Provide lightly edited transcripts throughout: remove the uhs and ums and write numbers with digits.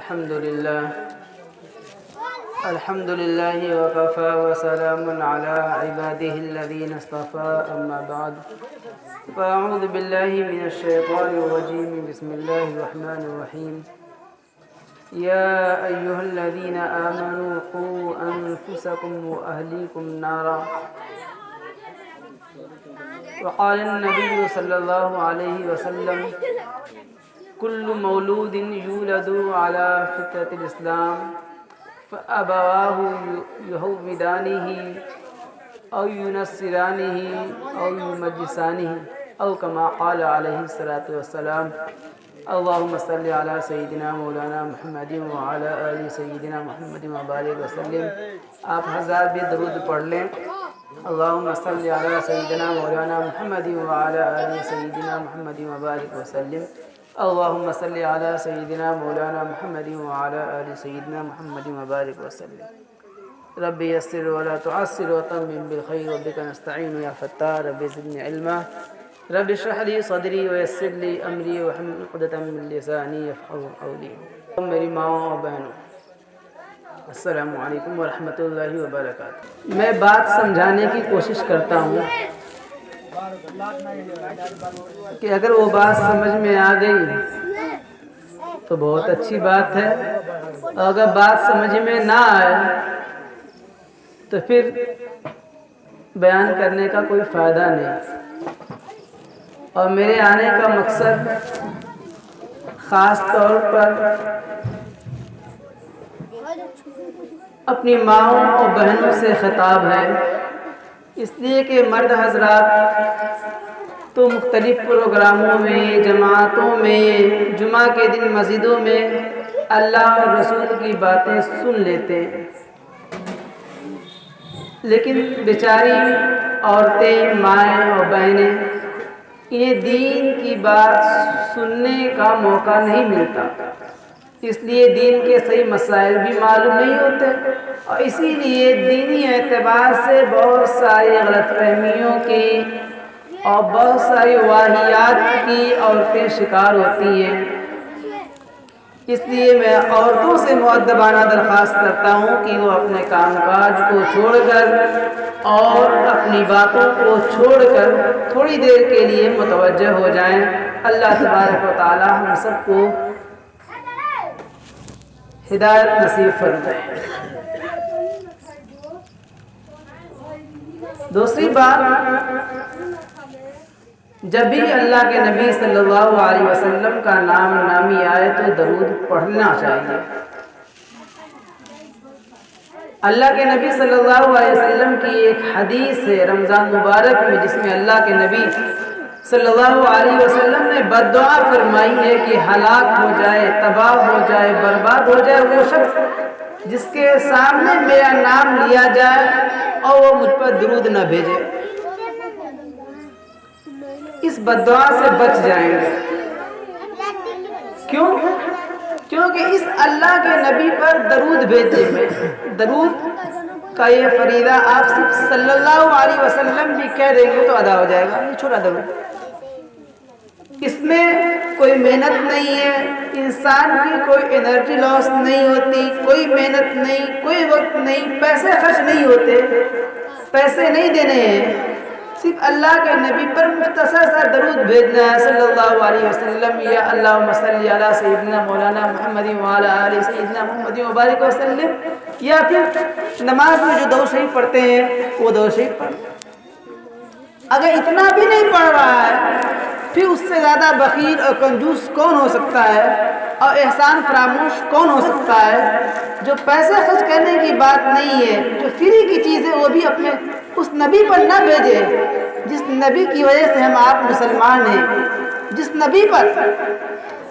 الحمد لله وكفى وسلام على عباده الذين اصطفى أما بعد فأعوذ بالله من الشيطان الرجيم بسم الله الرحمن الرحيم يا أيها الذين آمنوا قوا أنفسكم وأهليكم نارا وقال النبي صلى الله عليه وسلم كل مولود يولد على فطرة الإسلام فأبواه يهودانه أو ينصرانه أو يمجسانه أو كما قال عليه الصلاة والسلام اللهم صل على سيدنا مولانا محمد وعلى آل سيدنا محمد وبارك وسلم. آپ حضرات بھی درود پڑھ لیں. اللهم صل على سيدنا مولانا محمد وعلى آل سيدنا محمد وبارك وسلم. اللهم صل على سيدنا مولانا محمد وعلى آل سيدنا محمد وبارك وسلم. رب يسر ولا تعسر وتمم بالخير وبك نستعين يا فتار. رب زدني علما. رب اشرح لي صدري ويسر لي امري واحلل عقدة من لساني يفقهوا قولي. میری ماؤں اور بہنوں، السلام علیکم ورحمۃ اللہ وبرکاتہ. میں بات سمجھانے کی کوشش کرتا ہوں کہ اگر وہ بات سمجھ میں آ گئی تو بہت اچھی بات ہے، اور اگر بات سمجھ میں نہ آئے تو پھر بیان کرنے کا کوئی فائدہ نہیں. اور میرے آنے کا مقصد خاص طور پر اپنی ماؤں اور بہنوں سے خطاب ہے، اس لیے کہ مرد حضرات تو مختلف پروگراموں میں، جماعتوں میں، جمعہ کے دن مسجدوں میں اللہ اور رسول کی باتیں سن لیتے ہیں، لیکن بیچاری عورتیں، مائیں اور بہنیں، انہیں دین کی بات سننے کا موقع نہیں ملتا. اس لیے دین کے صحیح مسائل بھی معلوم نہیں ہوتے، اور اسی لیے دینی اعتبار سے بہت ساری غلط فہمیوں کی اور بہت ساری واہیات کی عورتیں شکار ہوتی ہیں. اس لیے میں عورتوں سے مؤدبانہ درخواست کرتا ہوں کہ وہ اپنے کام کاج کو چھوڑ کر اور اپنی باتوں کو چھوڑ کر تھوڑی دیر کے لیے متوجہ ہو جائیں. اللہ تبارک و تعالی ہم سب کو ہدایت نصیب فرمائے. دوسری بات، جب بھی اللہ کے نبی صلی اللہ علیہ وسلم کا نام نامی آئے تو درود پڑھنا چاہیے. اللہ کے نبی صلی اللہ علیہ وسلم کی ایک حدیث ہے رمضان مبارک میں، جس میں اللہ کے نبی صلی اللہ علیہ وسلم نے بددعا فرمائی ہے کہ ہلاک ہو جائے، تباہ ہو جائے، برباد ہو جائے وہ شخص جس کے سامنے میرا نام لیا جائے اور وہ مجھ پر درود نہ بھیجے. اس بددعا سے بچ جائیں گے. کیوں؟ کیونکہ اس اللہ کے نبی پر درود بھیجنے میں، درود کا یہ فریضہ آپ صرف صلی اللہ علیہ وسلم بھی کہہ دیں گے تو ادا ہو جائے گا. یہ چھوٹا درود، اس میں کوئی محنت نہیں ہے، انسان کی کوئی انرجی لاس نہیں ہوتی، کوئی محنت نہیں، کوئی وقت نہیں، پیسے خرچ نہیں ہوتے، پیسے نہیں دینے ہیں. صرف اللہ کے نبی پر مختصر سا درود بھیجنا ہے صلی اللہ علیہ وسلم. یا اللہم صلی علی سیدنا مولانا محمد وعلی آل سیدنا محمد وبارک وسلم. یا پھر نماز میں جو درود شریف پڑھتے ہیں وہ درود شریف پڑھیں. اگر اتنا بھی نہیں پڑھ رہا ہے پھر اس سے زیادہ بخیل اور کنجوس کون ہو سکتا ہے، اور احسان فراموش کون ہو سکتا ہے؟ جو پیسے خرچ کرنے کی بات نہیں ہے، جو فری کی چیز ہے وہ بھی اپنے اس نبی پر نہ بھیجے جس نبی کی وجہ سے ہم آپ مسلمان ہیں، جس نبی پر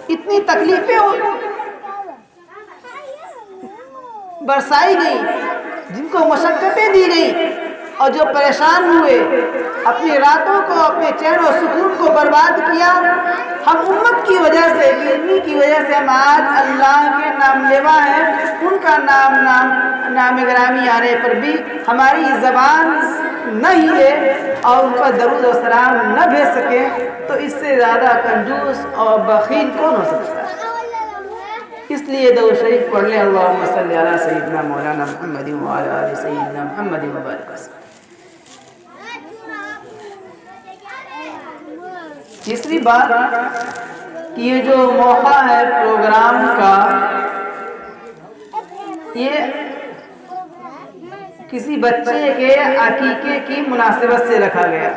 اتنی تکلیفیں برسائی گئی، جن کو مشقتیں دی گئی، اور جو پریشان ہوئے، اپنی راتوں کو، اپنے چین و سکون کو برباد کیا. ہم امت کی وجہ سے، علمی کی وجہ سے ہم آج اللہ کے نام لیوا ہیں. ان کا نام گرامی آنے پر بھی ہماری زبان نہ ہلے اور ان پر درود و سلام نہ بھیج سکے تو اس سے زیادہ کنجوس اور بخیل کون ہو سکتا ہے؟ اس لیے درود شریف پڑھ لیں، اللہم صلی علی سیدنا مولانا محمد وعلی آل سیدنا محمد وبارک وسلم۔ تیسری بات کہ یہ جو موقع ہے پروگرام کا، یہ کسی بچے کے عقیقے کی مناسبت سے رکھا گیا،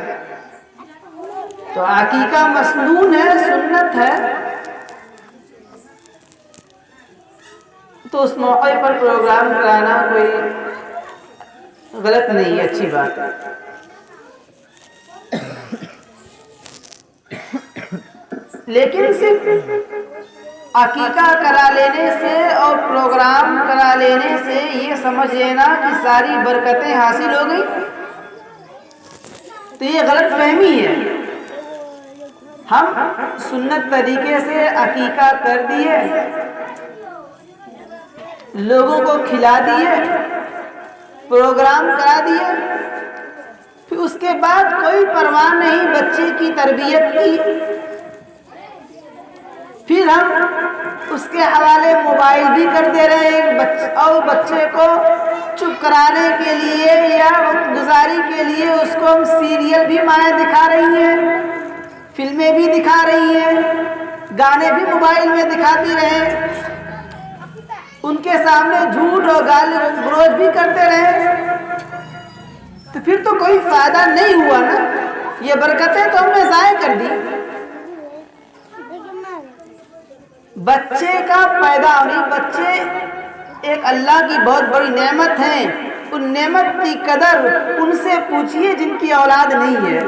تو عقیقہ مسنون ہے، سنت ہے، تو اس موقع پر پروگرام کرانا کوئی غلط نہیں ہے، اچھی بات ہے۔ لیکن صرف عقیقہ کرا لینے سے اور پروگرام کرا لینے سے یہ سمجھ لینا کہ ساری برکتیں حاصل ہو گئی، تو یہ غلط فہمی ہے۔ ہم سنت طریقے سے عقیقہ کر دیے، لوگوں کو کھلا دیے، پروگرام کرا دیے، پھر اس کے بعد کوئی پرواہ نہیں بچے کی تربیت کی، پھر ہم اس کے حوالے موبائل بھی کر دے رہے ہیں، اور بچے کو چپ کرانے کے لیے یا وقت گزاری کے لیے اس کو ہم سیریل بھی مائیں دکھا رہی ہیں، فلمیں بھی دکھا رہی ہیں، گانے بھی موبائل میں دکھاتی رہے، ان کے سامنے جھوٹ اور گالی گلوچ بھی کرتے رہے، تو پھر تو کوئی فائدہ نہیں ہوا نا، یہ برکتیں تو ہم نے ضائع کر دی۔ بچے کا پیدا ہونے، بچے ایک اللہ کی بہت بڑی نعمت ہیں، ان نعمت کی قدر ان سے پوچھئے جن کی اولاد نہیں ہے۔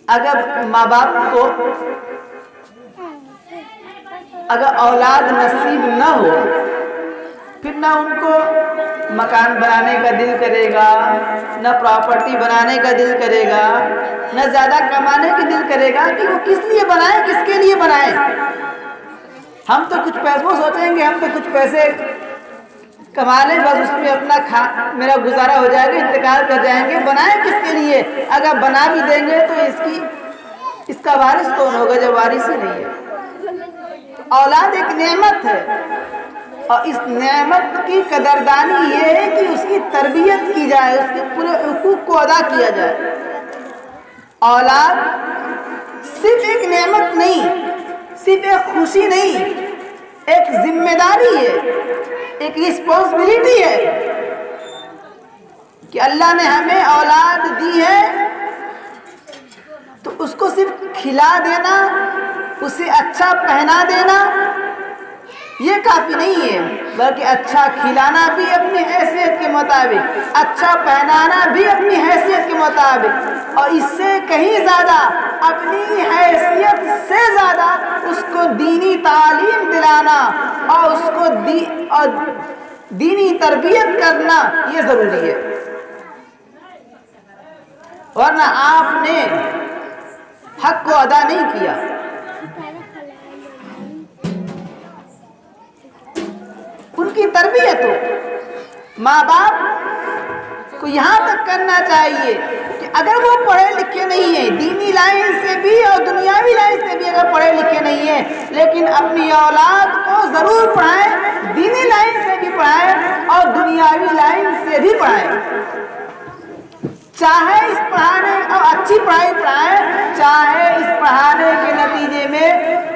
اگر ماں باپ کو اگر اولاد نصیب نہ ہو، پھر نہ ان کو مکان بنانے کا دل کرے گا، نہ پراپرٹی بنانے کا دل کرے گا، نہ زیادہ کمانے کا دل کرے گا، کہ وہ کس لیے بنائیں، کس کے لیے بنائیں۔ ہم تو کچھ پیسوں سوچیں گے، ہم تو کچھ پیسے کما لیں، بس اس میں اپنا میرا گزارا ہو جائے گا، انتقال کر جائیں گے، بنائیں کس کے لیے؟ اگر بنا بھی دیں گے تو اس کا وارث کون ہوگا جب وارث ہی نہیں ہے؟ اولاد ایک نعمت ہے، اور اس نعمت کی قدردانی یہ ہے کہ اس کی تربیت کی جائے، اس کے پورے حقوق کو ادا کیا جائے۔ اولاد صرف ایک نعمت نہیں، صرف ایک خوشی نہیں، ایک ذمہ داری ہے، ایک رسپانسبلٹی ہے کہ اللہ نے ہمیں اولاد دی ہے، تو اس کو صرف کھلا دینا، اسے اچھا پہنا دینا یہ کافی نہیں ہے، بلکہ اچھا کھلانا بھی اپنی حیثیت کے مطابق، اچھا پہنانا بھی اپنی حیثیت کے مطابق، اور اس سے کہیں زیادہ اپنی حیثیت سے زیادہ اس کو دینی تعلیم دلانا اور اس کو دینی تربیت کرنا یہ ضروری ہے۔ ورنہ آپ نے حق کو ادا نہیں کیا۔ ان کی تربیت ہو، ماں باپ کو یہاں تک کرنا چاہیے کہ اگر وہ پڑھے لکھے نہیں ہیں، دینی لائن سے بھی اور دنیاوی لائن سے بھی اگر پڑھے لکھے نہیں ہیں، لیکن اپنی اولاد کو ضرور پڑھائیں، دینی لائن سے بھی پڑھائیں اور دنیاوی لائن سے بھی پڑھائیں، چاہے اس پڑھانے اور اچھی پڑھائی پڑھائیں، چاہے اس پڑھانے کے نتیجے میں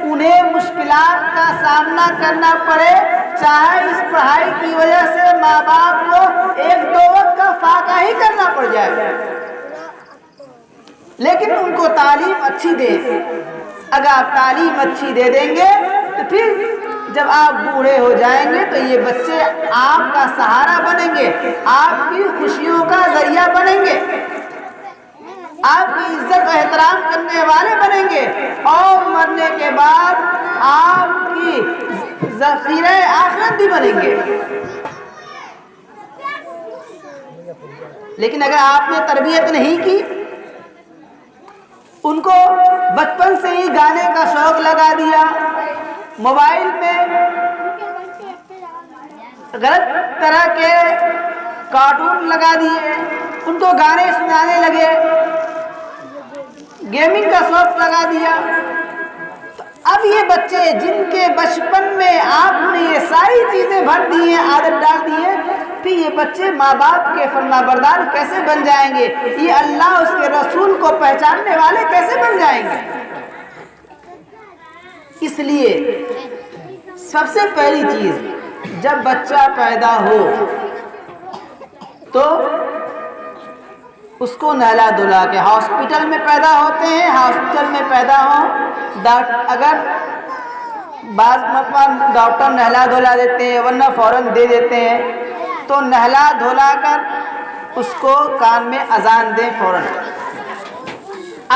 انہیں مشکلات کا سامنا کرنا پڑے، چاہے اس پڑھائی کی وجہ سے ماں باپ کو ایک دو وقت کا فاقہ ہی کرنا پڑ جائے، لیکن ان کو تعلیم اچھی دیں۔ اگر آپ تعلیم اچھی دے دیں گے تو پھر جب آپ بوڑھے ہو جائیں گے تو یہ بچے آپ کا سہارا بنیں گے، آپ کی خوشیوں کا ذریعہ بنیں گے، آپ کی عزت و احترام کرنے والے بنیں گے، اور مرنے کے بعد آپ کی ذخیرہ آخرت بھی بنیں گے۔ لیکن اگر آپ نے تربیت نہیں کی، ان کو بچپن سے ہی گانے کا شوق لگا دیا، موبائل میں غلط طرح کے کارٹون لگا دیے، ان کو گانے سنانے لگے، گیمنگ کا شوق لگا دیا، اب یہ بچے جن کے بچپن میں آپ نے یہ ساری چیزیں بھر دی ہیں، عادت ڈال دی ہے، پھر یہ بچے ماں باپ کے فرما بردار کیسے بن جائیں گے؟ یہ اللہ اس کے رسول کو پہچاننے والے کیسے بن جائیں گے؟ اس لیے سب سے پہلی چیز، جب بچہ پیدا ہو تو اس کو نہلا دھلا کے، ہاسپٹل میں پیدا ہوتے ہیں، ہاسپٹل میں پیدا ہوں، اگر بعض مرتبہ ڈاکٹر نہلا دھلا دیتے ہیں ورنہ فوراً دے دیتے ہیں، تو نہلا دھلا کر اس کو کان میں اذان دیں فوراً۔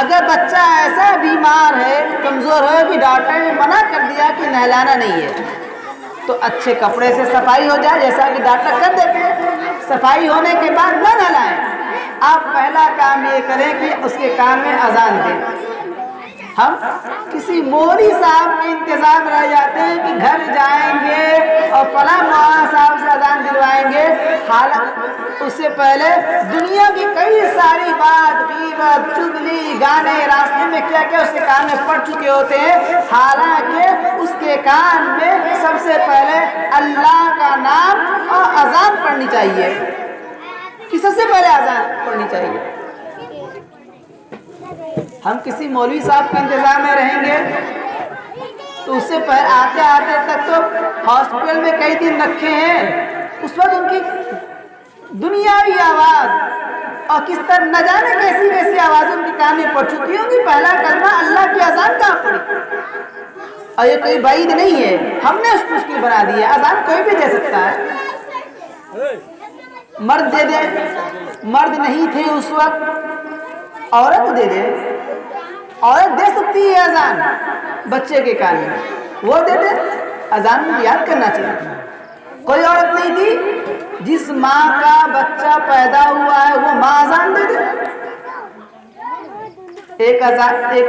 اگر بچہ ایسا بیمار ہے، کمزور ہے کہ ڈاکٹر نے منع کر دیا کہ نہلانا نہیں ہے، تو اچھے کپڑے سے صفائی ہو جائے، جیسا کہ ڈاکٹر کر دیتے ہیں، صفائی ہونے کے بعد نہ نہلائیں۔ آپ پہلا کام یہ کریں کہ اس کے کان میں اذان دیں۔ ہم کسی مولوی صاحب کے انتظار میں رہ جاتے ہیں کہ گھر جائیں گے اور فلاں مولانا صاحب سے اذان دلوائیں گے، حالانکہ اس سے پہلے دنیا کی کئی ساری بات، غیبت، چغلی، گانے راستے میں کیا کیا اس کے کان میں پڑ چکے ہوتے ہیں، حالانکہ اس کے کان میں سب سے پہلے اللہ کا نام اور اذان پڑھنی چاہیے، کہ سب سے پہلے اذان پڑھنی چاہیے۔ ہم کسی مولوی صاحب کے انتظار میں رہیں گے تو اس سے پہلے آتے آتے تک تو ہاسپٹل میں کئی دن رکھے ہیں، اس وقت ان کی دنیاوی آواز اور کس طرح نہ جانے کیسی کیسی آوازیں ان کے کان میں پڑ چکی ہوں گی، پہلا کلمہ اللہ کی اذان کہاں پڑی؟ اور یہ کوئی بعید نہیں ہے، ہم نے اس مشکل بنا دی ہے، اذان کوئی بھی دے سکتا ہے، مرد دے دے، مرد نہیں تھے اس وقت، عورت دے دے، عورت دے سکتی ہے اذان بچے کے کان میں، وہ دے دے، اذان یاد کرنا چاہیے۔ کوئی عورت نہیں تھی جس ماں کا بچہ پیدا ہوا ہے وہ ماں اذان دے دے، ایک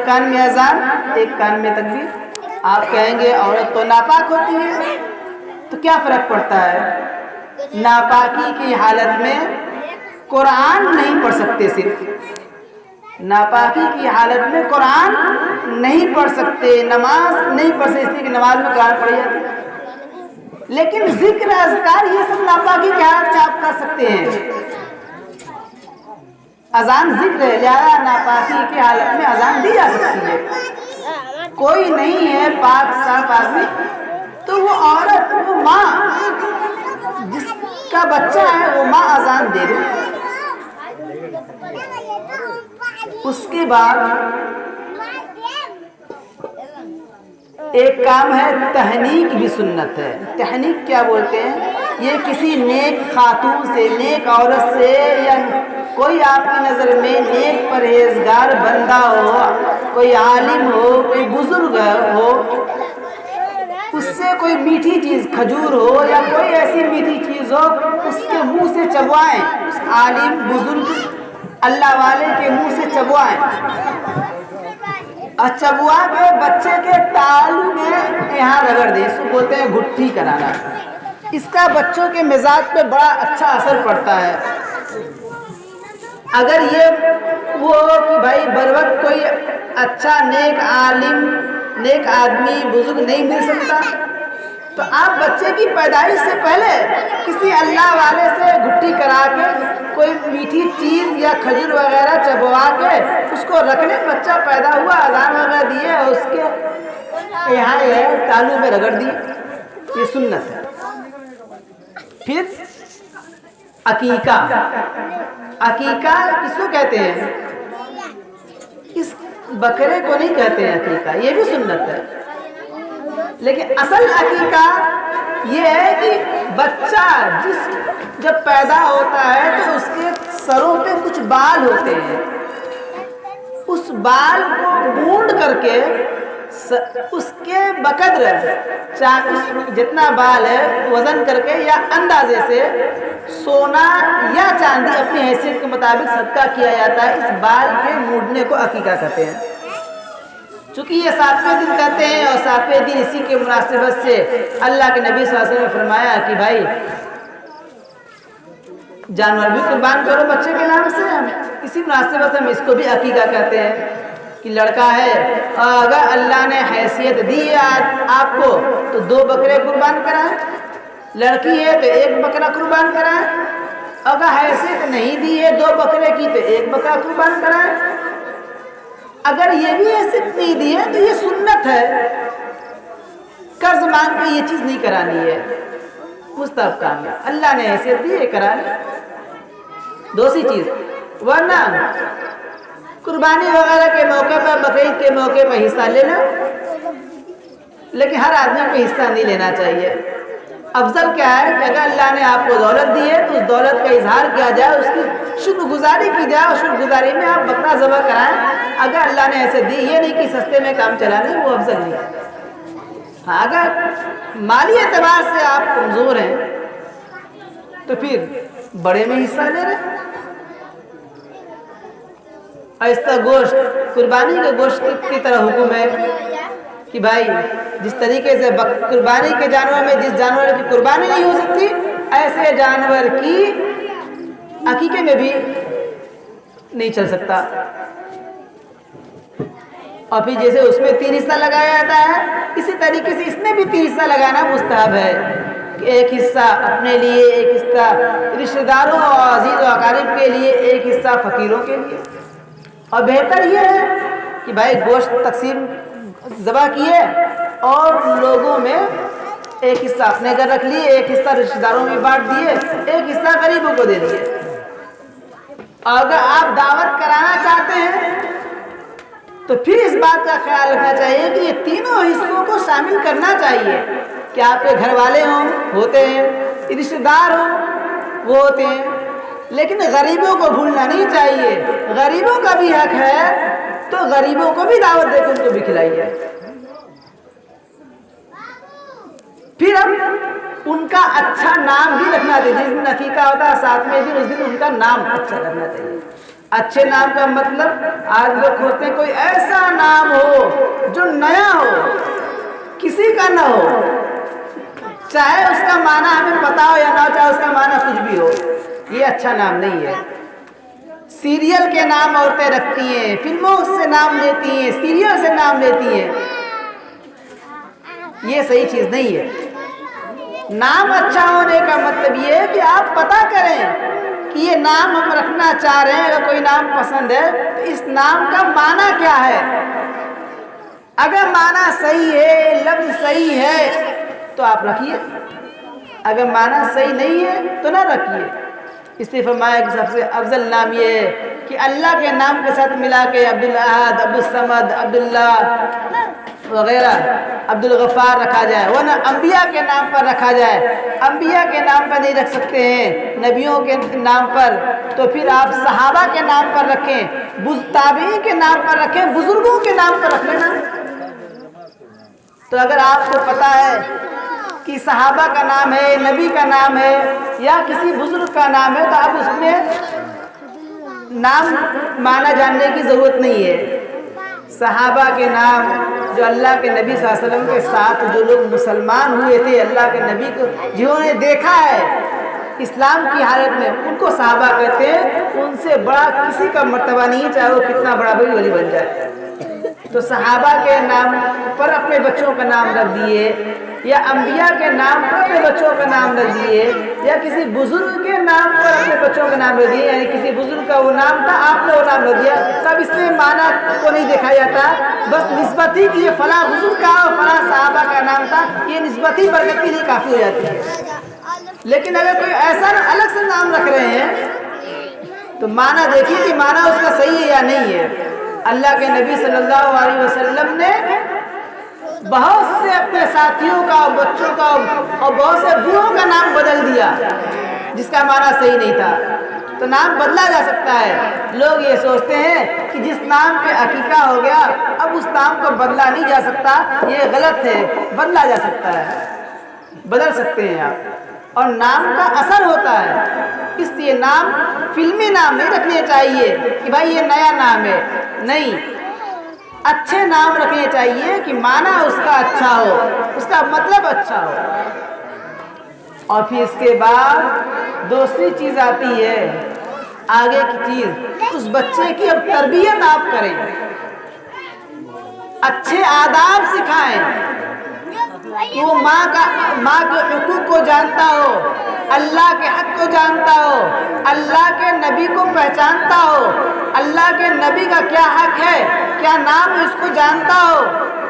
کان میں اذان ایک کان میں تکبیر۔ آپ کہیں گے عورت تو ناپاک ہوتی ہے، تو کیا فرق پڑتا ہے؟ ناپاکی کی حالت میں قرآن نہیں پڑھ سکتے، صرف ناپاکی کی حالت میں قرآن نہیں پڑھ سکتے، نماز نہیں پڑھ سکتے، اس لیے کہ نماز میں قرآن پڑھی جاتی ہے، لیکن ذکر اذکار یہ سب ناپاکی کی حالت میں آپ کر سکتے ہیں۔ اذان ذکر ہے، لہذا ناپاکی کی حالت میں اذان دی جا سکتی ہے۔ کوئی نہیں ہے پاک صاف آدمی تو وہ عورت، وہ ماں جس کا بچہ ہے وہ ماں اذان دے دے۔ اس کے بعد ایک کام ہے، تحنیک بھی سنت ہے۔ تحنیک کیا بولتے ہیں؟ یہ کسی نیک خاتون سے، نیک عورت سے، یا کوئی آپ کی نظر میں نیک پرہیزگار بندہ ہو، کوئی عالم ہو، کوئی بزرگ ہو، اس سے کوئی میٹھی چیز، کھجور ہو یا کوئی ایسی میٹھی چیز ہو، اس کے منہ سے چبوائیں، اس عالم بزرگ اللہ والے کے منہ سے چبوائیں، اور چبوا کے بچے کے تالو میں یہاں رگڑ دیں، اس کو بولتے ہیں گھٹی کرانا۔ اس کا بچوں کے مزاج پہ بڑا اچھا اثر پڑتا ہے۔ اگر یہ وہ کہ بھائی بر وقت کوئی اچھا نیک عالم، نیک آدمی، بزرگ نہیں مل سکتا، تو آپ بچے کی پیدائش سے پہلے کسی اللہ والے سے گھٹی کرا کے کوئی میٹھی چیز یا کھجور وغیرہ چبوا کے اس کو رکھ لیں، بچہ پیدا ہوا، اذان وغیرہ دیے، اس کے یہاں تالو میں رگڑ دی، یہ سنت ہے۔ پھر عقیقہ، عقیقہ کس کو کہتے ہیں؟ اس بکرے کو نہیں کہتے ہیں عقیقہ، یہ بھی سنت ہے، لیکن اصل عقیقہ یہ ہے کہ بچہ جب پیدا ہوتا ہے تو اس کے سروں پہ کچھ بال ہوتے ہیں، اس بال کو مونڈ کر کے اس کے بقدر جتنا بال ہے وزن کر کے یا اندازے سے سونا یا چاندی اپنی حیثیت کے مطابق صدقہ کیا جاتا ہے۔ اس بال کے مونڈنے کو عقیقہ کہتے ہیں۔ چونکہ یہ 7ویں دن کہتے ہیں، اور 7ویں دن اسی کے مناسبت سے اللہ کے نبی صلی اللہ علیہ وسلم نے فرمایا کہ بھائی جانور بھی قربان کرو بچے کے نام سے، اسی مناسبت سے ہم اس کو بھی عقیقہ کہتے ہیں۔ کہ لڑکا ہے اور اگر اللہ نے حیثیت دی ہے آپ کو تو 2 بکرے قربان کرائیں، لڑکی ہے تو 1 بکرا قربان کرائیں، اگر حیثیت نہیں دی ہے 2 بکرے کی تو 1 بکرا قربان کرائیں۔ اگر یہ بھی حیثیت نہیں دی ہے تو یہ سنت ہے، قرض مانگ کے یہ چیز نہیں کرانی ہے، مستحب کام ہے، اللہ نے حیثیت دی ہے کرانی۔ دوسری چیز، ورنہ قربانی وغیرہ کے موقع پر، بقرعید کے موقع پر حصہ لینا، لیکن ہر آدمی کو حصہ نہیں لینا چاہیے۔ افضل کیا ہے کہ اگر اللہ نے آپ کو دولت دی ہے تو اس دولت کا اظہار کیا جائے، اس کی شکر گزاری کی جائے، اور شکر گزاری میں آپ بکرا ذبح کرائیں۔ اگر اللہ نے ایسے دی، یہ نہیں کہ سستے میں کام چلانے، وہ افضل نہیں ہے۔ ہاں اگر مالی اعتبار سے آپ کمزور ہیں تو پھر بڑے میں حصہ لے رہے۔ ایسا گوشت، قربانی کے گوشت کی طرح حکم ہے کہ بھائی جس طریقے سے قربانی کے جانور میں جس جانور کی قربانی نہیں ہو سکتی، ایسے جانور کی عقیقے میں بھی نہیں چل سکتا۔ اور پھر جیسے اس میں 3 حصہ لگایا جاتا ہے، اسی طریقے سے اس میں بھی 3 حصہ لگانا مستحب ہے کہ 1 حصہ اپنے لیے، 1 حصہ رشتہ داروں اور عزیز و اقارب کے لیے، 1 حصہ فقیروں کے لیے۔ اور بہتر یہ ہے کہ بھائی گوشت تقسیم ذبح کیے اور لوگوں میں 1 حصہ اپنے گھر رکھ لیے، 1 حصہ رشتہ داروں میں بانٹ دیے، 1 حصہ غریبوں کو دے دیے۔ اور اگر آپ دعوت کرانا چاہتے ہیں تو پھر اس بات کا خیال رکھنا چاہیے کہ یہ تینوں حصوں کو شامل کرنا چاہیے کہ آپ کے گھر والے ہوتے ہیں، رشتہ دار ہوں وہ ہوتے ہیں، لیکن غریبوں کو بھولنا نہیں چاہیے۔ غریبوں کا بھی حق ہے تو غریبوں کو بھی دعوت دے کے ان کو بھی کھلائیے۔ پھر اب ان کا اچھا نام بھی رکھنا چاہیے، جس دن عقیقہ ہوتا ہے 7ویں دن، اس دن ان کا نام اچھا رکھنا چاہیے۔ اچھے نام کا مطلب آج لوگ کھوجتے ہیں کوئی ایسا نام ہو جو نیا ہو، کسی کا نہ ہو، چاہے اس کا معنی ہمیں پتا ہو یا نہ ہو، چاہے اس کا معنی کچھ بھی ہو، یہ اچھا نام نہیں ہے۔ سیریل کے نام عورتیں رکھتی ہیں، فلموں سے نام لیتی ہیں، سیریل سے نام لیتی ہیں، یہ صحیح چیز نہیں ہے۔ نام اچھا ہونے کا مطلب یہ ہے کہ آپ پتہ کریں کہ یہ نام ہم رکھنا چاہ رہے ہیں، اگر کوئی نام پسند ہے تو اس نام کا معنی کیا ہے۔ اگر معنی صحیح ہے، لفظ صحیح ہے تو آپ رکھیے، اگر معنی صحیح نہیں ہے تو نہ رکھیے۔ اس لیے فرمایا کہ سب سے افضل نام یہ ہے کہ اللہ کے نام کے ساتھ ملا کے عبدالأحد، عبدالصمد، عبداللہ وغیرہ، عبدالغفار رکھا جائے، ورنہ انبیاء کے نام پر رکھا جائے۔ انبیاء کے نام پر نہیں رکھ سکتے ہیں، نبیوں کے نام پر، تو پھر آپ صحابہ کے نام پر رکھیں، تابعین کے نام پر رکھیں، بزرگوں کے نام پر رکھ لینا۔ تو اگر آپ کو پتا ہے کہ صحابہ کا نام ہے، نبی کا نام ہے یا کسی بزرگ کا نام ہے، تو اب اس میں نام معنی جاننے کی ضرورت نہیں ہے۔ صحابہ کے نام جو اللہ کے نبی صلی اللہ علیہ وسلم کے ساتھ جو لوگ مسلمان ہوئے تھے، اللہ کے نبی کو جنہوں نے دیکھا ہے اسلام کی حالت میں، ان کو صحابہ کہتے ہیں۔ ان سے بڑا کسی کا مرتبہ نہیں، چاہے وہ کتنا بڑا بھی ولی بن جائے۔ تو صحابہ کے نام پر اپنے بچوں کا نام رکھ دیے، یا انبیاء کے نام پر اپنے بچوں کا نام رکھ دیے، یا کسی بزرگ کے نام پر اپنے بچوں کا نام رکھ دیے، یعنی کسی بزرگ کا وہ نام تھا، آپ نے وہ نام رکھ دیا۔ تب اس میں معنی کو نہیں دیکھا جاتا، بس نسبت ہی کہ یہ فلاں بزرگ کا اور فلاں صحابہ کا نام تھا، یہ نسبت ہی برکت کے لیے کافی ہو جاتی ہے۔ لیکن اگر کوئی ایسا الگ سے نام رکھ رہے ہیں تو معنی دیکھیے کہ معنی اس کا صحیح ہے یا نہیں ہے۔ اللہ کے نبی صلی اللہ علیہ وسلم نے بہت سے اپنے ساتھیوں کا اور بچوں کا اور بہت سے بوڑھوں کا نام بدل دیا جس کا معنی صحیح نہیں تھا۔ تو نام بدلا جا سکتا ہے۔ لوگ یہ سوچتے ہیں کہ جس نام پہ عقیقہ ہو گیا اب اس نام کو بدلا نہیں جا سکتا، یہ غلط ہے، بدلا جا سکتا ہے، بدل سکتے ہیں آپ، اور نام کا اثر ہوتا ہے۔ اس لیے نام فلمی نام نہیں رکھنے چاہیے کہ بھائی یہ نیا نام ہے، نہیں، اچھے نام رکھنے چاہیے کہ معنی اس کا اچھا ہو، اس کا مطلب اچھا ہو۔ اور پھر اس کے بعد دوسری چیز آتی ہے، آگے کی چیز، اس بچے کی اب تربیت آپ کریں۔ اچھے آداب سکھائیں کہ وہ ماں کے حقوق کو جانتا ہو، اللہ کے حق کو جانتا ہو، اللہ کے نبی کو پہچانتا ہو، اللہ کے نبی کا کیا حق ہے، کیا نام ہے، اس کو جانتا ہو،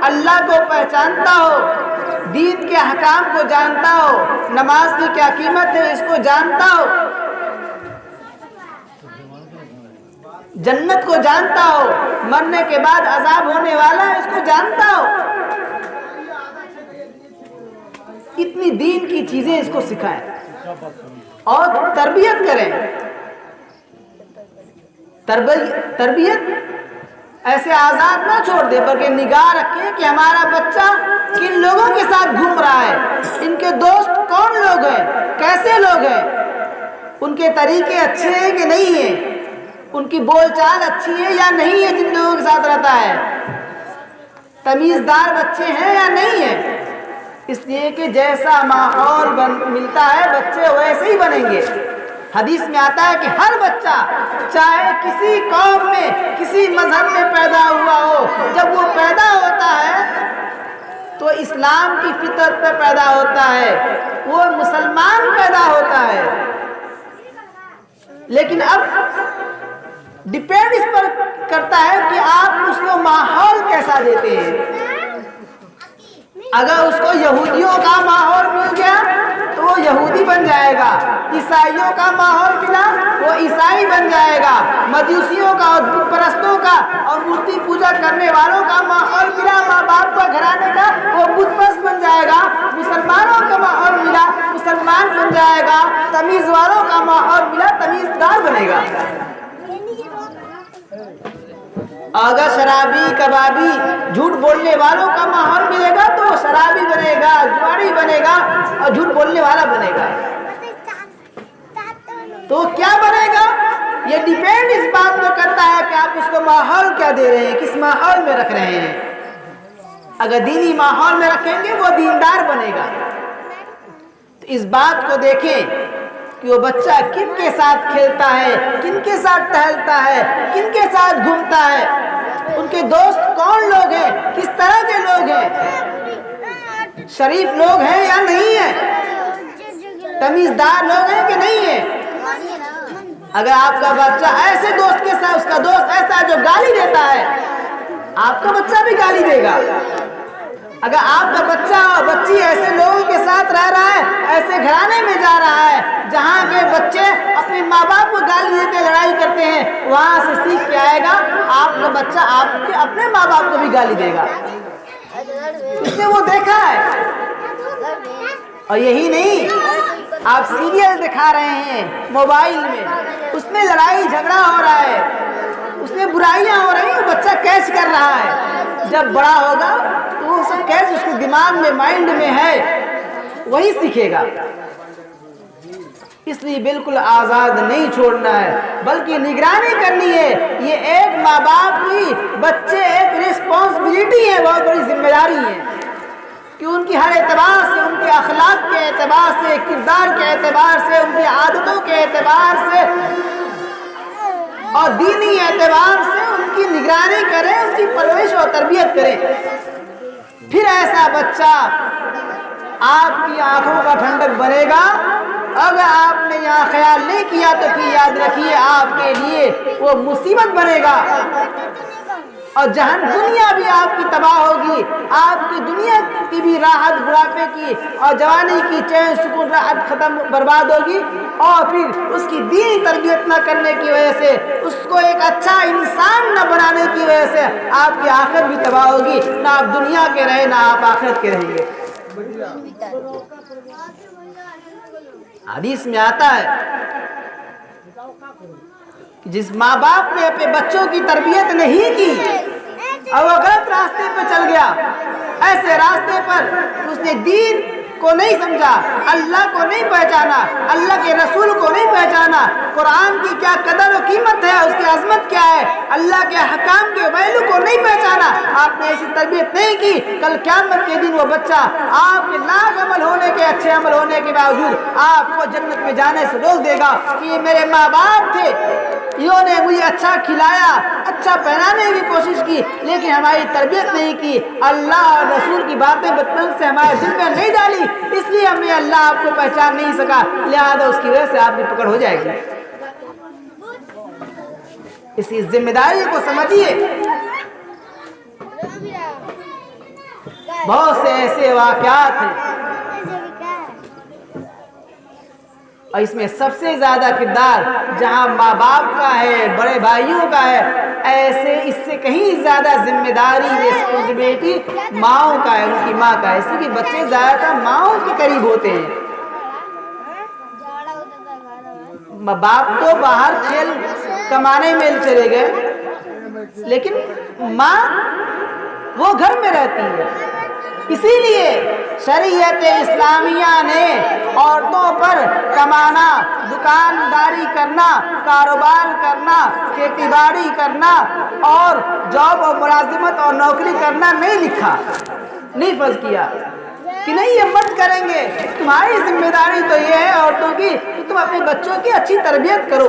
اللہ کو پہچانتا ہو، دین کے احکام کو جانتا ہو، نماز کی کیا قیمت ہے اس کو جانتا ہو، جنت کو جانتا ہو، مرنے کے بعد عذاب ہونے والا ہے اس کو جانتا ہو. اتنی دین کی چیزیں اس کو سکھائیں اور تربیت کریں. تربیت ایسے آزاد نہ چھوڑ دے بلکہ نگاہ رکھیں کہ ہمارا بچہ کن لوگوں کے ساتھ گھوم رہا ہے، ان کے دوست کون لوگ ہیں، کیسے لوگ ہیں، ان کے طریقے اچھے ہیں کہ نہیں ہیں، ان کی بول چال اچھی ہے یا نہیں ہے، جن لوگوں کے ساتھ رہتا ہے تمیزدار بچے ہیں یا نہیں ہیں. اس لیے کہ جیسا ماحول ملتا ہے بچے ویسے ہی بنیں گے. حدیث میں آتا ہے کہ ہر بچہ چاہے کسی قوم میں کسی مذہب میں پیدا ہوا ہو، جب وہ پیدا ہوتا ہے تو اسلام کی فطرت پہ پیدا ہوتا ہے، وہ مسلمان پیدا ہوتا ہے. لیکن اب ڈیپینڈ اس پر کرتا ہے کہ آپ اس کو ماحول کیسا دیتے ہیں. اگر اس کو یہودیوں کا ماحول مل گیا تو وہ یہودی بن جائے گا، عیسائیوں کا ماحول ملا وہ عیسائی بن جائے گا، مجوسیوں کا اور بت پرستوں کا اور مورتی پوجا کرنے والوں کا ماحول ملا ماں باپ کا گھرانے کا وہ بت پرست بن جائے گا. مسلمانوں کا ماحول ملا مسلمان بن جائے گا، تمیز والوں کا ماحول ملا تمیزدار بنے گا. اگر شرابی کبابی جھوٹ بولنے والوں کا ماحول ملے گا تو شرابی بنے گا، جواری بنے گا اور جھوٹ بولنے والا بنے گا. تو کیا بنے گا یہ ڈیپینڈ اس بات پر کرتا ہے کہ آپ اس کو ماحول کیا دے رہے ہیں، کس ماحول میں رکھ رہے ہیں. اگر دینی ماحول میں رکھیں گے وہ دیندار بنے گا. تو اس بات کو دیکھیں کہ وہ بچہ کن کے ساتھ کھیلتا ہے، کن کے ساتھ ٹہلتا ہے، کن کے ساتھ گھومتا ہے، ان کے دوست کون لوگ ہیں، کس طرح کے لوگ ہیں، شریف لوگ ہیں یا نہیں ہیں، تمیزدار لوگ ہیں کہ نہیں ہیں. اگر آپ کا بچہ ایسے دوست کے ساتھ، اس کا دوست ایسا جو گالی دیتا ہے، آپ کا بچہ بھی گالی دے گا. اگر آپ کا بچہ اور بچی ایسے لوگوں کے ساتھ رہ رہا ہے، ایسے گھرانے میں جا رہا ہے جہاں کے بچے اپنے ماں باپ کو گالی دیتے لڑائی کرتے ہیں، وہاں سے سیکھ کے آئے گا آپ کا بچہ آپ کے اپنے ماں باپ کو بھی گالی دے گا. اس نے وہ دیکھا ہے. اور یہی نہیں، آپ سیریل دکھا رہے ہیں موبائل میں، اس میں لڑائی جھگڑا ہو رہا ہے، اس میں برائیاں ہو رہی ہیں، بچہ کیچ کر رہا ہے. جب بڑا ہوگا تو وہ سب کیچ اس کے دماغ میں مائنڈ میں ہے، وہی سیکھے گا. اس لیے بالکل آزاد نہیں چھوڑنا ہے بلکہ نگرانی کرنی ہے. یہ ایک ماں باپ کی بچے ایک رسپانسبلٹی ہے، بہت بڑی ذمہ داری ہے کہ ان کی ہر اعتبار سے، ان کے اخلاق کے اعتبار سے، کردار کے اعتبار سے، ان کی عادتوں کے اعتبار سے اور دینی اعتبار سے ان کی نگرانی کریں، ان کی پرورش اور تربیت کریں. پھر ایسا بچہ آپ کی آنکھوں کا ٹھنڈک بنے گا. اگر آپ نے یہاں خیال نہیں کیا تو پھر یاد رکھیے آپ کے لیے وہ مصیبت بنے گا اور جہاں دنیا بھی آپ کی تباہ ہوگی. آپ کی دنیا کی بھی راحت بڑھاپے کی اور جوانی کی چین سکون راحت ختم برباد ہوگی اور پھر اس کی دینی تربیت نہ کرنے کی وجہ سے، اس کو ایک اچھا انسان نہ بنانے کی وجہ سے آپ کی آخرت بھی تباہ ہوگی. نہ آپ دنیا کے رہے نہ آپ آخرت کے رہیں گے. حدیث میں آتا ہے کہ جس ماں باپ نے اپنے بچوں کی تربیت نہیں کی اور وہ غلط راستے پہ چل گیا، ایسے راستے پر اس نے دین کو نہیں سمجھا، اللہ کو نہیں پہچانا، اللہ کے رسول کو نہیں پہچانا، قرآن کی کیا قدر و قیمت ہے، اس کی عظمت کیا ہے، اللہ کے احکام کے ویلو کو نہیں پہچانا، آپ نے ایسی تربیت نہیں کی، کل قیامت کے دن وہ بچہ آپ کے لاکھ عمل ہونے کے، اچھے عمل ہونے کے باوجود آپ کو جنت میں جانے سے روک دے گا کہ یہ میرے ماں باپ تھے، انہوں نے مجھے اچھا کھلایا، اچھا پہنانے کی کوشش کی، لیکن ہماری تربیت نہیں کی، اللہ اور رسول کی باتیں بچپن سے ہمارے دل میں نہیں ڈالی، اس لیے ہم نے اللہ آپ کو پہچان نہیں سکا، لہذا اس کی وجہ سے آپ کی پکڑ ہو جائے گی۔ اسی ذمہ داری کو سمجھیے۔ بہت سے ایسے واقعات ہیں اور اس میں سب سے زیادہ کردار جہاں ماں باپ کا ہے، بڑے بھائیوں کا ہے، ایسے اس سے کہیں زیادہ ذمہ داری ریسپانسبلٹی ماؤں کا ہے، ان کی ماں کا ہے، اس لیے کہ بچے زیادہ تر ماؤں کے قریب ہوتے ہیں۔ باپ تو باہر کھیل کمانے میں چلے گئے، لیکن ماں وہ گھر میں رہتی ہے، اسی لیے شریعت اسلامیہ نے عورتوں پر کمانا، دکانداری کرنا، کاروبار کرنا، کھیتی باڑی کرنا اور جاب اور ملازمت اور نوکری کرنا نہیں لکھا، نہیں فرض کیا کہ نہیں یہ مت کریں گے، تمہاری ذمہ داری تو یہ ہے عورتوں کی کہ تم اپنے بچوں کی اچھی تربیت کرو،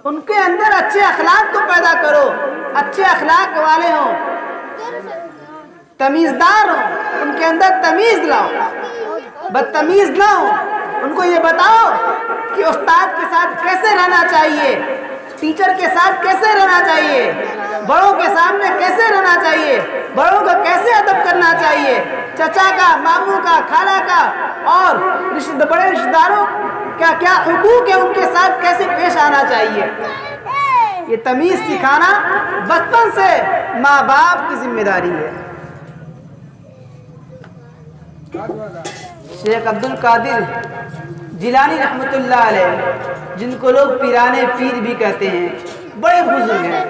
ان کے اندر اچھے اخلاق کو پیدا کرو، اچھے اخلاق والے ہوں، تمیزدار ہوں، ان کے اندر تمیز لاؤ، بدتمیز نہ ہو، ان کو یہ بتاؤ کہ استاد کے ساتھ کیسے رہنا چاہیے، ٹیچر کے ساتھ کیسے رہنا چاہیے، بڑوں کے سامنے کیسے رہنا چاہیے، بڑوں کا کیسے ادب کرنا چاہیے، چچا کا، ماموں کا، خالہ کا اور بڑے رشتہ داروں کا کیا حقوق ہے، ان کے ساتھ کیسے پیش آنا چاہیے۔ یہ تمیز سکھانا بچپن سے ماں باپ کی ذمہ داری ہے۔ شیخ عبد القادر جیلانی رحمۃ اللہ علیہ، جن کو لوگ پیرانے پیر بھی کہتے ہیں، بڑے بزرگ ہیں،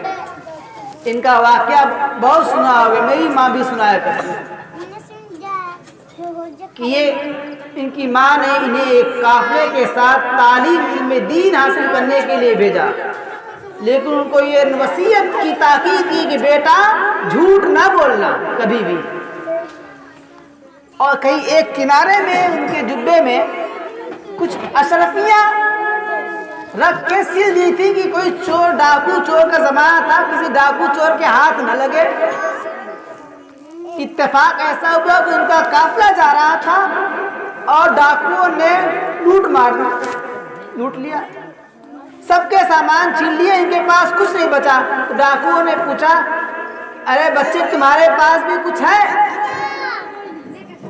ان کا واقعہ بہت سنا ہوگا، میری ماں بھی سنایا کرتی کہ یہ ان کی ماں نے انہیں ایک قافلے کے ساتھ تعلیم علم دین حاصل کرنے کے لیے بھیجا، لیکن ان کو یہ وصیت کی تاکید کی کہ بیٹا جھوٹ نہ بولنا کبھی بھی، اور کہیں ایک کنارے میں ان کے جبے میں کچھ اشرفیاں رکھ کے سل دی تھی کہ کوئی چور، ڈاکو چور کا زمانہ تھا، کسی ڈاکو چور کے ہاتھ نہ لگے۔ اتفاق ایسا ہوا کہ ان کا قافلہ جا رہا تھا اور ڈاکوؤں نے لوٹ لیا، سب کے سامان چھین لیے، ان کے پاس کچھ نہیں بچا۔ تو ڈاکوؤں نے پوچھا، ارے بچے تمہارے پاس بھی کچھ ہے؟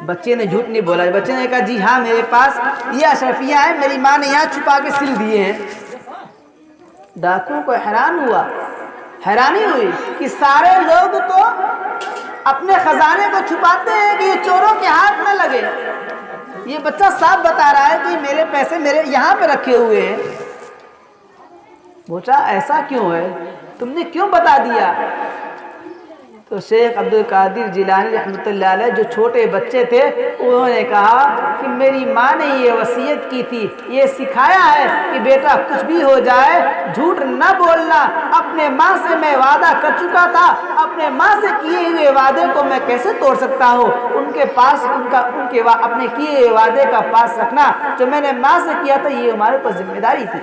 بچے نے جھوٹ نہیں بولا، بچے نے کہا جی ہاں میرے پاس یہ اشرفیاں ہیں، میری ماں نے یہاں چھپا کے سل دیے ہیں۔ ڈاکوؤں کو حیرانی ہوئی کہ سارے لوگ تو اپنے خزانے کو چھپاتے ہیں کہ یہ چوروں کے ہاتھ نہ لگے، یہ بچہ صاف بتا رہا ہے کہ میرے پیسے میرے یہاں پہ رکھے ہوئے ہیں۔ پوچھا ایسا کیوں ہے، تم نے کیوں بتا دیا؟ تو شیخ عبد القادر جیلانی رحمۃ اللہ علیہ جو چھوٹے بچے تھے، انہوں نے کہا کہ میری ماں نے یہ وصیت کی تھی، یہ سکھایا ہے کہ بیٹا کچھ بھی ہو جائے جھوٹ نہ بولنا۔ اپنے ماں سے میں وعدہ کر چکا تھا، اپنے ماں سے کیے ہوئے وعدے کو میں کیسے توڑ سکتا ہوں؟ ان کے پاس اپنے کیے ہوئے وعدے کا پاس رکھنا جو میں نے ماں سے کیا تھا، یہ ہمارے اوپر ذمہ داری تھی۔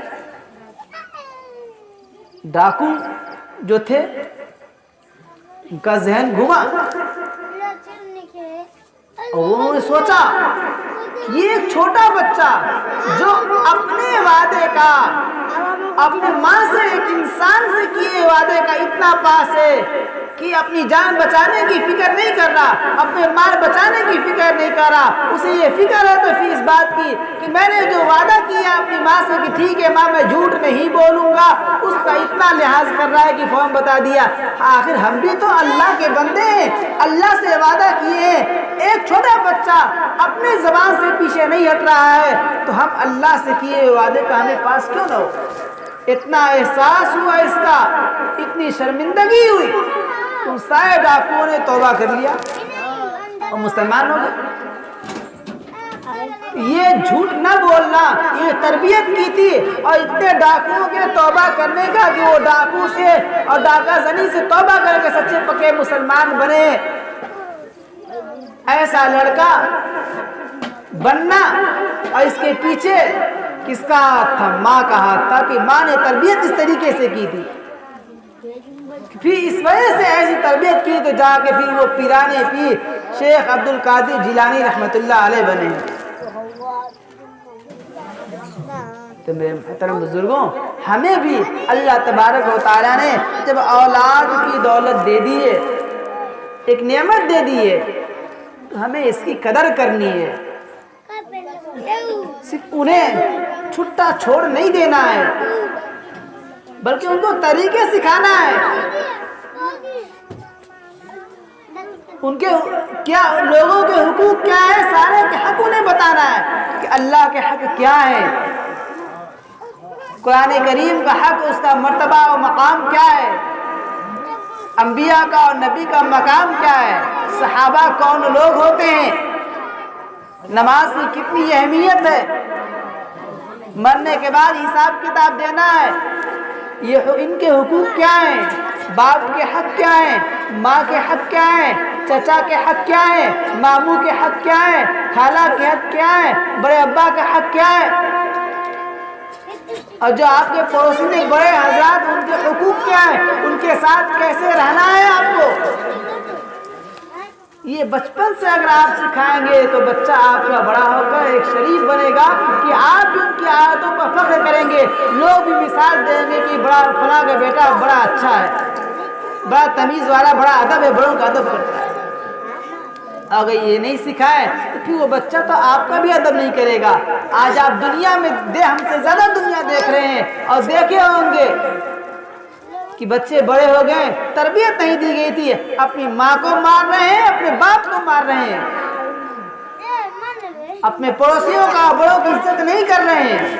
ڈاکو جو تھے ان کا ذہن گھما اور انہوں نے سوچا یہ ایک چھوٹا بچہ جو اپنے وعدے کا، اپنے ماں سے، ایک انسان سے کیے وعدے کا اتنا پاس ہے کہ اپنی جان بچانے کی فکر نہیں کر رہا، اپنے مال بچانے کی فکر نہیں کر رہا، اسے یہ فکر ہے تو پھر اس بات کی کہ میں نے جو وعدہ کیا اپنی ماں سے کہ ٹھیک ہے ماں میں جھوٹ نہیں بولوں گا، اس کا اتنا لحاظ کر رہا ہے کہ فوراً بتا دیا۔ آخر ہم بھی تو اللہ کے بندے ہیں، اللہ سے وعدہ کیے ہیں، ایک چھوٹا بچہ اپنے زبان سے پیچھے نہیں ہٹ رہا ہے تو ہم اللہ سے کیے ہوئے وعدے کا ہمیں پاس کیوں نہ ہو؟ اتنا احساس ہوا اس کا، اتنی شرمندگی ہوئی، تو سارے ڈاکوؤں نے توبہ کر لیا اور مسلمان ہو گئے۔ یہ جھوٹ نہ بولنا، یہ تربیت کی تھی، اور اتنے ڈاکوؤں کے توبہ کرنے کا کہ وہ ڈاکو سے اور ڈاکہ زنی سے توبہ کر کے سچے پکے مسلمان بنے، ایسا لڑکا بننا۔ اور اس کے پیچھے کس کا ہاتھ تھا؟ ماں کا ہاتھ تھا، کہ ماں نے تربیت اس طریقے سے کی تھی، پھر اس وجہ سے ایسی تربیت کی تو جا کے پھر وہ پیرانے پیر شیخ عبد القادر جیلانی رحمۃ اللہ علیہ بنے۔ تو میرے محترم بزرگوں، ہمیں بھی اللہ تبارک و تعالیٰ نے جب اولاد کی دولت دے دی ہے، ایک نعمت دے دی ہے، تو ہمیں اس کی قدر کرنی ہے، صرف انہیں چھٹا چھوڑ نہیں دینا ہے، بلکہ ان کو طریقے سکھانا ہے، ان کے کیا لوگوں کے حقوق کیا ہے، سارے کے حق انہیں بتانا ہے کہ اللہ کے حق کیا ہے، قرآن کریم کا حق، اس کا مرتبہ و مقام کیا ہے، انبیاء کا اور نبی کا مقام کیا ہے، صحابہ کون لوگ ہوتے ہیں، نماز کی کتنی اہمیت ہے، مرنے کے بعد حساب کتاب دینا ہے، یہ ان کے حقوق کیا ہیں، باپ کے حق کیا ہیں، ماں کے حق کیا ہیں، چچا کے حق کیا ہیں، ماموں کے حق کیا ہیں، خالہ کے حق کیا ہیں، بڑے ابا کا حق کیا ہے، اور جو آپ کے پڑوسی میں بڑے حضرات، ان کے حقوق کیا ہیں، ان کے ساتھ کیسے رہنا ہے آپ کو۔ یہ بچپن سے اگر آپ سکھائیں گے تو بچہ آپ کا بڑا ہو کر ایک شریف بنے گا کہ آپ ان کی عادتوں پر فخر کریں گے، لوگ بھی مثال دیں گے کہ بڑا فلاں کا بیٹا بڑا اچھا ہے، بڑا تمیز والا، بڑا ادب ہے، بڑوں کا ادب کرتا ہے۔ اگر یہ نہیں سکھائے تو پھر وہ بچہ تو آپ کا بھی ادب نہیں کرے گا۔ آج آپ دنیا میں ہم سے زیادہ دنیا دیکھ رہے ہیں، اور دیکھے ہوں گے کہ بچے بڑے ہو گئے، تربیت نہیں دی گئی تھی، اپنی ماں کو مار رہے ہیں، اپنے باپ کو مار رہے ہیں، اپنے پڑوسیوں کا بڑوں کی عزت نہیں کر رہے ہیں،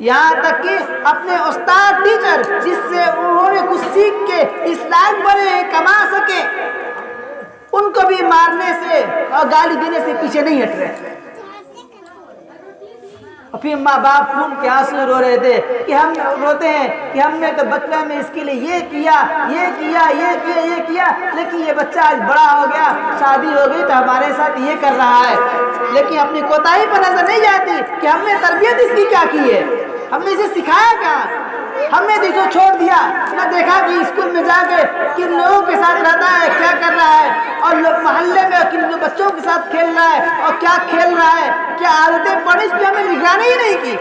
یہاں تک کہ اپنے استاد ٹیچر جس سے انہوں نے کچھ سیکھ کے اس لائق بنے ہیں، کما سکے، ان کو بھی مارنے سے اور گالی دینے سے پیچھے نہیں ہٹ رہے۔ اور پھر ماں باپ خون کے آنسو رو رہے تھے کہ ہم روتے ہیں کہ ہم نے تو بچپن میں اس کے لیے یہ کیا، لیکن یہ بچہ آج بڑا ہو گیا، شادی ہو گئی تو ہمارے ساتھ یہ کر رہا ہے، لیکن اپنی کوتاہی پر نظر نہیں جاتی کہ ہم نے تربیت اس کی کیا کی ہے، ہم نے اسے سکھایا کیا، ہم نے اسے چھوڑ دیا، نہ دیکھا کہ اسکول میں جا کے کن لوگوں کے ساتھ رہتا ہے، کیا کر رہا ہے، اور لوگ محلے میں کن بچوں کے ساتھ کھیل رہا ہے اور کیا کھیل رہا ہے، کیا عادتیں پڑھی، اس پہ ہمیں نگرانی ہی نہیں کی۔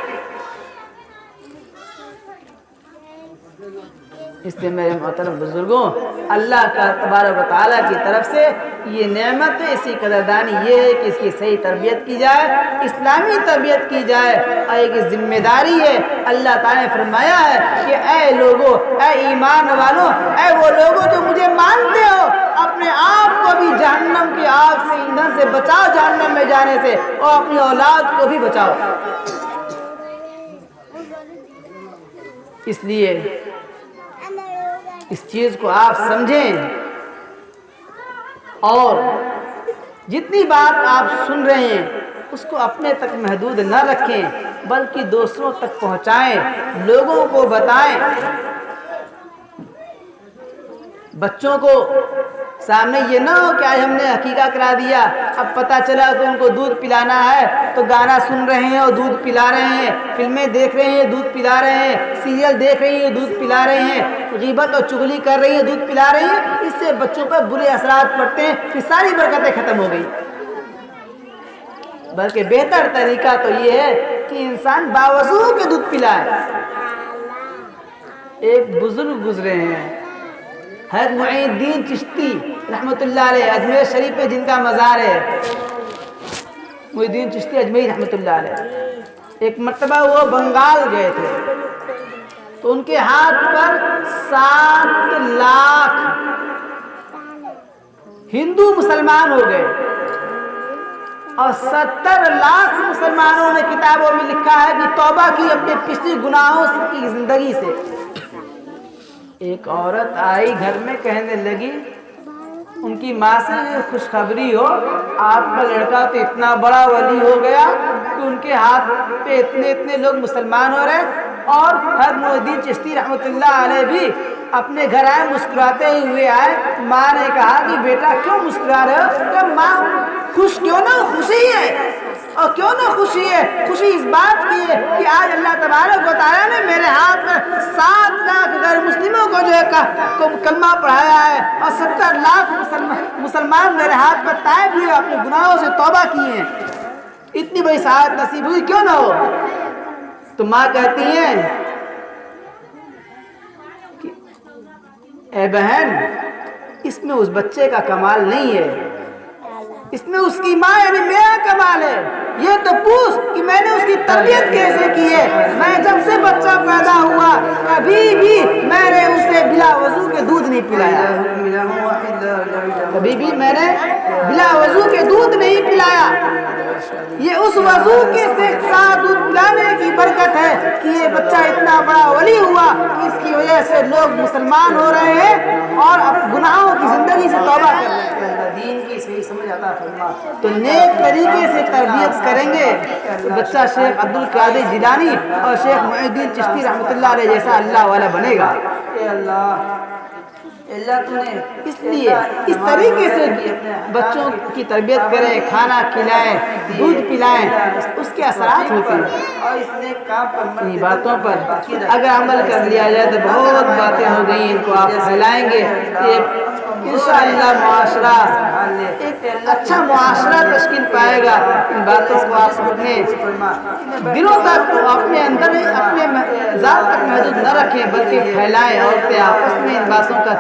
اس لیے میرے محترم بزرگوں، اللہ کا تبارک و تعالیٰ کی طرف سے یہ نعمت ہے، اسی قدردانی یہ ہے کہ اس کی صحیح تربیت کی جائے، اسلامی تربیت کی جائے، اور ایک ذمہ داری ہے۔ اللہ تعالیٰ نے فرمایا ہے کہ اے لوگوں، اے ایمان والوں، اے وہ لوگوں جو مجھے مانتے ہو، اپنے آپ کو بھی جہنم کی آگ سے، ایندھن سے بچاؤ، جہنم میں جانے سے، اور اپنی اولاد کو بھی بچاؤ۔ اس لیے اس چیز کو آپ سمجھیں، اور جتنی بات آپ سن رہے ہیں اس کو اپنے تک محدود نہ رکھیں، بلکہ دوسروں تک پہنچائیں، لوگوں کو بتائیں، بچوں کو سامنے یہ نہ ہو کہ آج ہم نے عقیقہ کرا دیا، اب پتہ چلا کہ ان کو دودھ پلانا ہے تو گانا سن رہے ہیں اور دودھ پلا رہے ہیں، فلمیں دیکھ رہے ہیں دودھ پلا رہے ہیں، سیریل دیکھ رہے ہیں دودھ پلا رہے ہیں، غیبت اور چغلی کر رہی ہیں دودھ پلا رہی ہیں، اس سے بچوں پر برے اثرات پڑتے ہیں، پھر ساری برکتیں ختم ہو گئی۔ بلکہ بہتر طریقہ تو یہ ہے کہ انسان باوضو کے دودھ پلائے۔ ایک بزرگ گزرے ہیں، حضرت معین الدین چشتی رحمۃ اللہ علیہ، اجمیر شریف میں جن کا مزار ہے، معین الدین چشتی اجمیر رحمۃ اللہ علیہ، ایک مرتبہ وہ بنگال گئے تھے تو ان کے ہاتھ پر 7 لاکھ ہندو مسلمان ہو گئے، اور 70 لاکھ مسلمانوں نے کتابوں میں لکھا ہے کہ توبہ کی اپنے پچھلی گناہوں کی زندگی سے۔ ایک عورت آئی گھر میں، کہنے لگی ان کی ماں سے خوشخبری ہو آپ کا لڑکا تو اتنا بڑا ولی ہو گیا کہ ان کے ہاتھ پہ اتنے لوگ مسلمان ہو رہے ہیں، اور حضرت معین الدین چشتی رحمۃ اللہ علیہ بھی اپنے گھر آئے مسکراتے ہوئے آئے۔ ماں نے کہا کہ بیٹا کیوں مسکرا رہے ہو؟ کہ ماں خوش کیوں نہ، خوشی ہے، اور کیوں نہ خوشی ہے، خوشی اس بات کی ہے کہ آج اللہ تبارک و تعالیٰ نے میرے ہاتھ میں 7 لاکھ غیر مسلموں کو جو ہے کلمہ پڑھایا ہے، اور 70 لاکھ مسلمان میرے ہاتھ پر تائب ہوئے، اپنے گناہوں سے توبہ کیے ہیں، اتنی بڑی سعادت نصیب ہوئی، کیوں نہ ہو؟ تو ماں کہتی ہیں کہ اے بہن، اس میں اس بچے کا کمال نہیں ہے، اس میں اس کی ماں یعنی میرا کمال ہے۔ یہ تو پوچھ کہ میں نے اس کی تربیت کیسے کی ہے۔ میں جب سے بچہ پیدا ہوا کبھی بھی میں نے اسے بلا وضو کے دودھ نہیں پلایا، کبھی بھی میں نے بلا وضو کے دودھ نہیں پلایا۔ یہ اس وضو کے ساتھ دودھ پلانے کی برکت ہے کہ یہ بچہ اتنا بڑا ولی ہوا کہ اس کی وجہ سے لوگ مسلمان ہو رہے ہیں اور اب گناہوں کی زندگی سے توبہ کر رہے ہیں۔ دین کی صحیح سمجھ عطا فرما۔ تو نیک طریقے سے تربیت کریں گے تو بچہ شیخ عبد القادر جیلانی اور شیخ معین الدین چشتی رحمۃ اللہ علیہ جیسا اللہ والا بنے گا۔ اے اللہ تو نے اس لیے اس طریقے سے بچوں کی تربیت کریں، کھانا کھلائیں، دودھ پلائیں، اس کے اثرات ہوتے ہیں۔ اور اس نے کام پر ان باتوں پر اگر عمل کر لیا جائے تو بہت باتیں ہو گئی، ان کو آپ پھیلائیں گے کہ انشاءاللہ معاشرہ ایک اچھا معاشرہ تشکیل پائے گا۔ ان باتوں کو آپ اپنے دلوں تک، اپنے اندر، اپنے ذات تک محدود نہ رکھیں بلکہ پھیلائیں۔ عورتیں آپس میں ان باتوں کا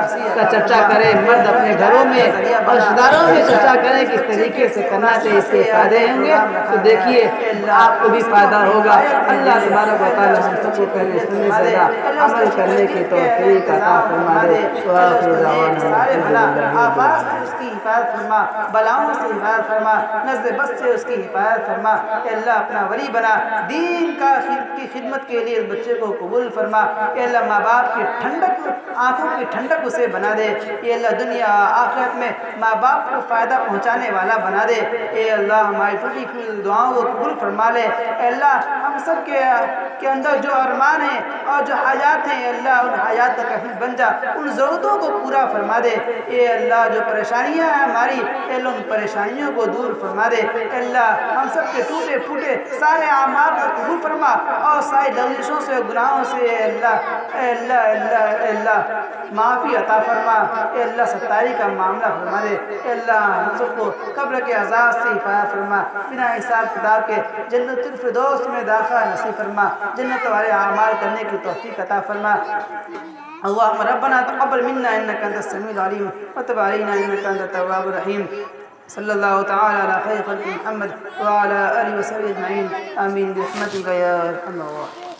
چرچا کریں، مرد اپنے گھروں میں اور رشتہ داروں میں چرچا کریں کہ اس طریقے سے کرنا چاہیے، اس کے فائدے ہوں گے تو دیکھیے آپ کو بھی فائدہ ہوگا۔ اللہ تبارک و تعالیٰ ہم سب کو پہلے سننے سے زیادہ عمل کرنے کی توفیق عطا فرما دے۔ آفات سے اس کی حفاظت فرما، بلاؤں سے حفاظت فرما، نزد بس سے اس کی حفاظت فرما۔ اے اللہ اپنا ولی بنا، دین کی خدمت کے لیے اس بچے کو قبول فرما۔ اے اللہ ماں باپ کی ٹھنڈک، آنکھوں کی ٹھنڈک اسے بنا دے۔ اے اللہ دنیا آخرت میں ماں باپ کو فائدہ پہنچانے والا بنا دے۔ اے اللہ ہماری ٹوٹی پھوٹی دعاؤں کو قبول فرما لے۔ اے اللہ ہم سب کے اندر جو ارمان ہیں اور جو حاجات ہیں، اے اللہ ان حاجات کا کفیل بن جا، ان ضرورتوں کو پورا فرما دے۔ اے اللہ جو پریشانیاں ہیں ہماری، اے اللہ ان پریشانیوں کو دور فرما دے۔ اے اللہ ہم سب کے ٹوٹے پھوٹے سارے اعمال کو قبول فرما اور ساری لغزشوں سے، گناہوں سے اے اللہ معافی عطا فرما۔ اے اللہ ستاری کا معاملہ فرما دے۔ اے اللہ ہم سب کو قبر کے عذاب سے حفاظت فرما، بنا حساب کتاب کے جنت الفردوس میں داخلہ نصیب فرما، جنت والے اعمال کرنے کی توفیق عطا فرما۔ اللهم ربنا تقبل منا انك انت السميع العليم وتب علينا انك انت التواب الرحيم۔ صلی اللہ تعالی علی خیر خلق محمد وعلى آلہ وصحبہ اجمعین، آمین برحمتک یا ارحم الراحمین۔